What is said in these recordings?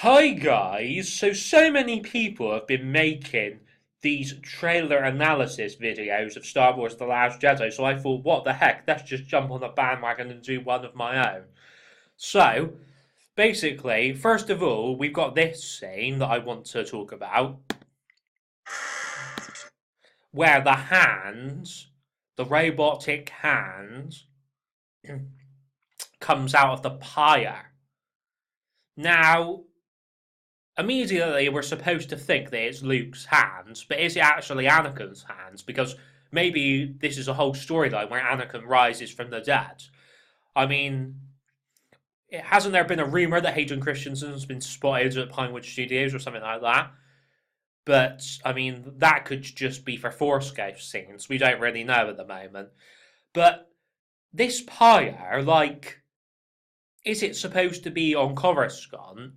Hi guys, so many people have been making these trailer analysis videos of Star Wars The Last Jedi, so I thought, what the heck, let's just jump on the bandwagon and do one of my own. So, basically, first of all, we've got this scene that I want to talk about, where the hands, the robotic hands, comes out of the pyre. Now, immediately we're supposed to think that it's Luke's hands, but is it actually Anakin's hands? Because maybe this is a whole storyline where Anakin rises from the dead. I mean, hasn't there been a rumor that Hayden Christensen's been spotted at Pinewood Studios or something like that? But I mean, that could just be for Force Ghost scenes. We don't really know at the moment. But this pyre, like, is it supposed to be on Coruscant?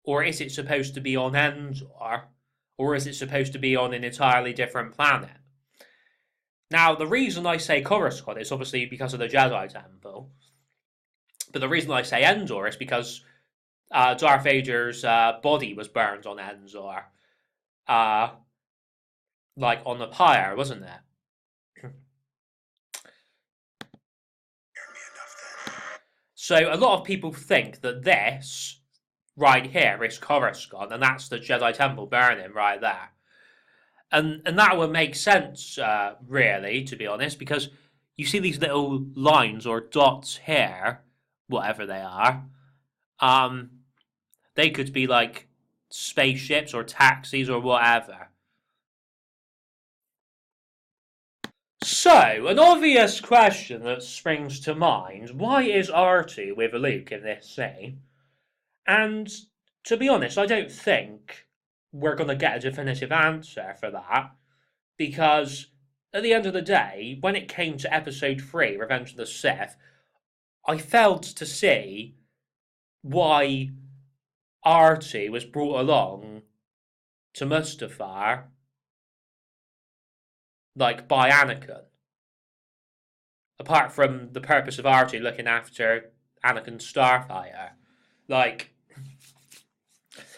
Or is it supposed to be on Endor? Or is it supposed to be on an entirely different planet? Now, the reason I say Coruscant is obviously because of the Jedi Temple. But the reason I say Endor is because Darth Vader's body was burned on Endor. Uh, like on the pyre, wasn't it? So a lot of people think that this right here is Coruscant, and that's the Jedi Temple burning right there. And that would make sense, really, to be honest, because you see these little lines or dots here, whatever they are. Um, they could be like spaceships or taxis or whatever. So, an obvious question that springs to mind: why is R2 with Luke in this scene? And to be honest, I don't think we're going to get a definitive answer for that because at the end of the day, when it came to episode 3, Revenge of the Sith, I failed to see why R2 was brought along to Mustafar, like, by Anakin. Apart from the purpose of R2 looking after Anakin's Starfighter. Like,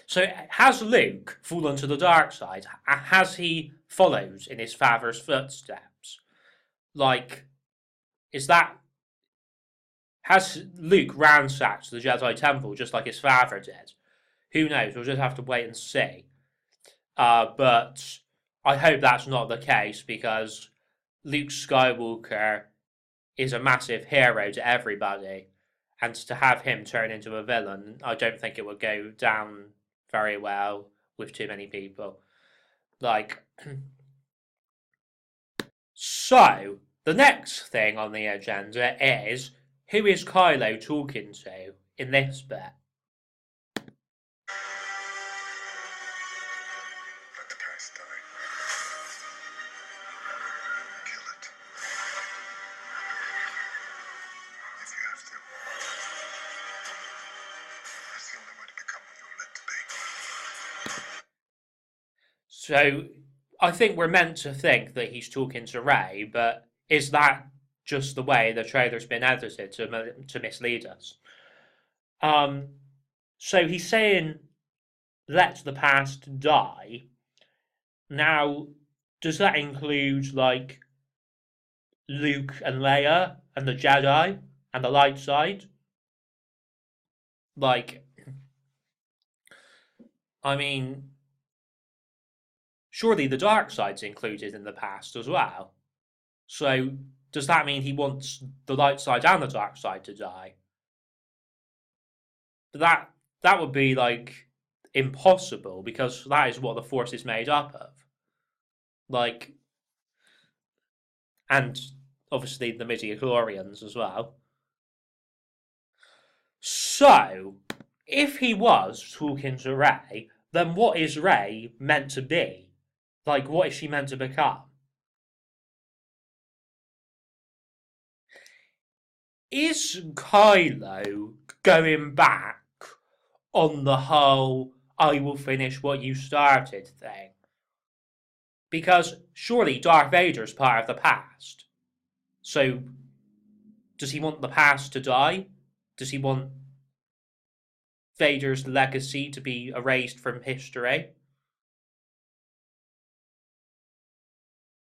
so has Luke fallen to the dark side? Has he followed in his father's footsteps? Like, is that... Has Luke ransacked the Jedi Temple just like his father did? Who knows? We'll just have to wait and see. But I hope that's not the case because Luke Skywalker is a massive hero to everybody. And to have him turn into a villain, I don't think it would go down very well with too many people. Like, so the next thing on the agenda is who is Kylo talking to in this bit? Let the past die. Kill it. If you have to. That's the only way to become what you're meant to be. So I think we're meant to think that he's talking to Rey, but is that just the way the trailer's been edited to mislead us? Um, so he's saying, "Let the past die." Now, does that include like Luke and Leia and the Jedi and the light side? Like, I mean, surely the dark side's included in the past as well. So does that mean he wants the light side and the dark side to die? That would be like impossible because that is what the Force is made up of. Like, and obviously the midi-chlorians as well. So, if he was talking to Rey, then what is Rey meant to be? Like, what is she meant to become? Is Kylo going back on the whole "I will finish what you started" thing? Because surely Darth Vader's part of the past. So, does he want the past to die? Does he want Vader's legacy to be erased from history.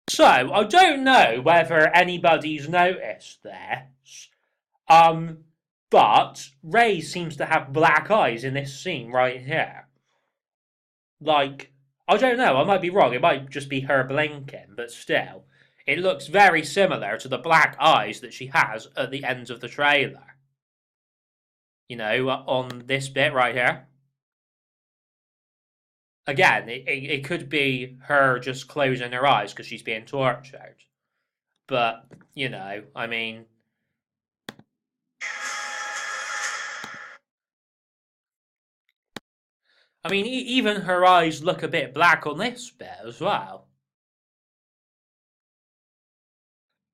So, I don't know whether anybody's noticed this, but Rey seems to have black eyes in this scene right here. Like, I don't know, I might be wrong, it might just be her blinking, but still, it looks very similar to the black eyes that she has at the end of the trailer. You know, on this bit right here. Again, it could be her just closing her eyes because she's being tortured. But, you know, I mean... even her eyes look a bit black on this bit as well.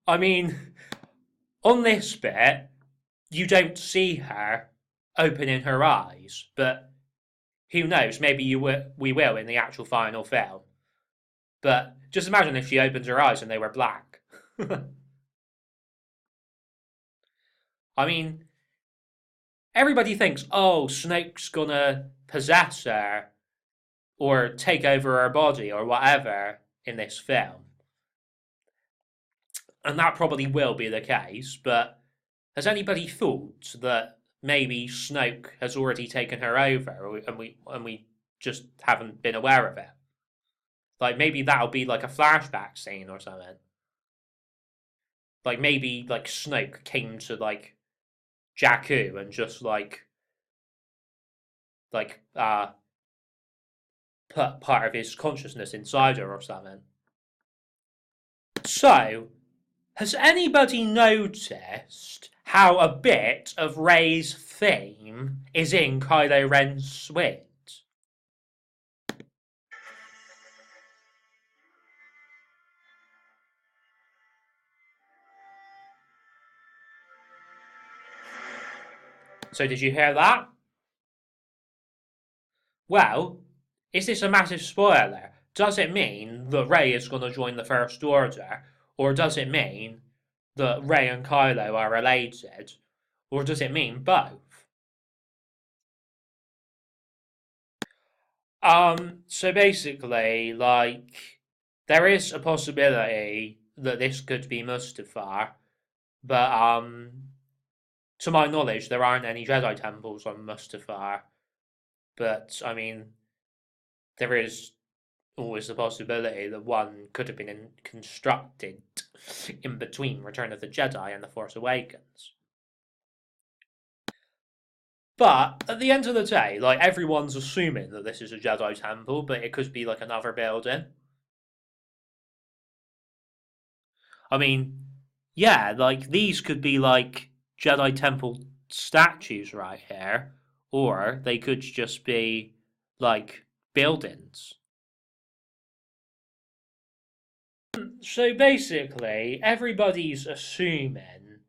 I mean, on this bit, you don't see her opening her eyes, but who knows, maybe we will in the actual final film. But just imagine if she opens her eyes and they were black. I mean, everybody thinks, oh, Snoke's gonna possess her or take over her body or whatever in this film. And that probably will be the case, but has anybody thought that maybe Snoke has already taken her over and we just haven't been aware of it? Like, maybe that'll be like a flashback scene or something. Like, maybe, like, Snoke came to, like, Jakku and just, like, put part of his consciousness inside her or something. So, has anybody noticed how a bit of Rey's theme is in Kylo Ren's suite? So did you hear that? Well, is this a massive spoiler? Does it mean that Rey is going to join the First Order? Or does it mean that Rey and Kylo are related? Or does it mean both? So basically, like, there is a possibility that this could be Mustafar, but, to my knowledge, there aren't any Jedi temples on Mustafar. But, I mean, there is always the possibility that one could have been constructed in between Return of the Jedi and The Force Awakens. But at the end of the day, like, everyone's assuming that this is a Jedi temple, but it could be like another building. I mean, yeah, like, these could be like Jedi temple statues right here, or they could just be like buildings. So basically, everybody's assuming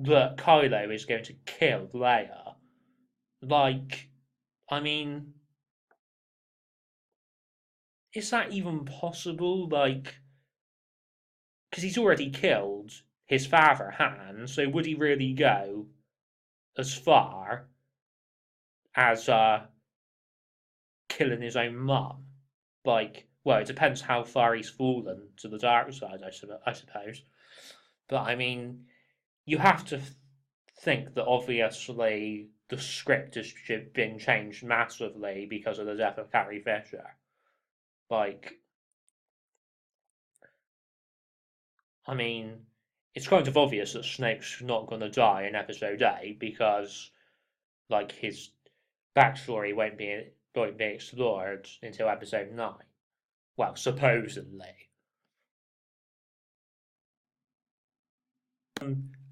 that Kylo is going to kill Leia. Like, I mean, is that even possible? Like, because he's already killed his father, Han, so would he really go as far as killing his own mum? Like, well, it depends how far he's fallen to the dark side, I suppose. But I mean, you have to think that obviously the script has been changed massively because of the death of Carrie Fisher. Like, I mean, it's kind of obvious that Snape's not going to die in episode 8 because, like, his backstory won't be explored until episode 9. Well, supposedly.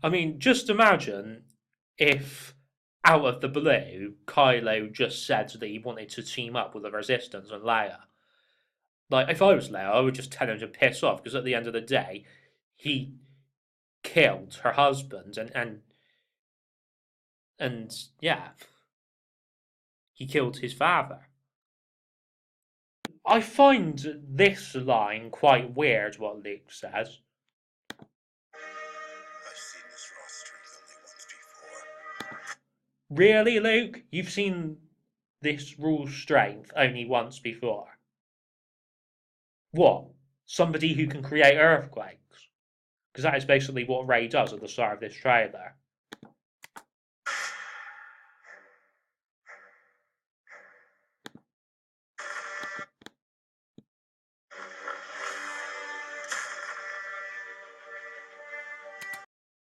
I mean, just imagine if, out of the blue, Kylo just said that he wanted to team up with the Resistance and Leia. Like, if I was Leia, I would just tell him to piss off, because at the end of the day, he killed her husband, and yeah, he killed his father. I find this line quite weird, what Luke says. I've seen this raw strength only once before. Really, Luke? You've seen this rule's strength only once before. What? Somebody who can create earthquakes? Because that is basically what Ray does at the start of this trailer.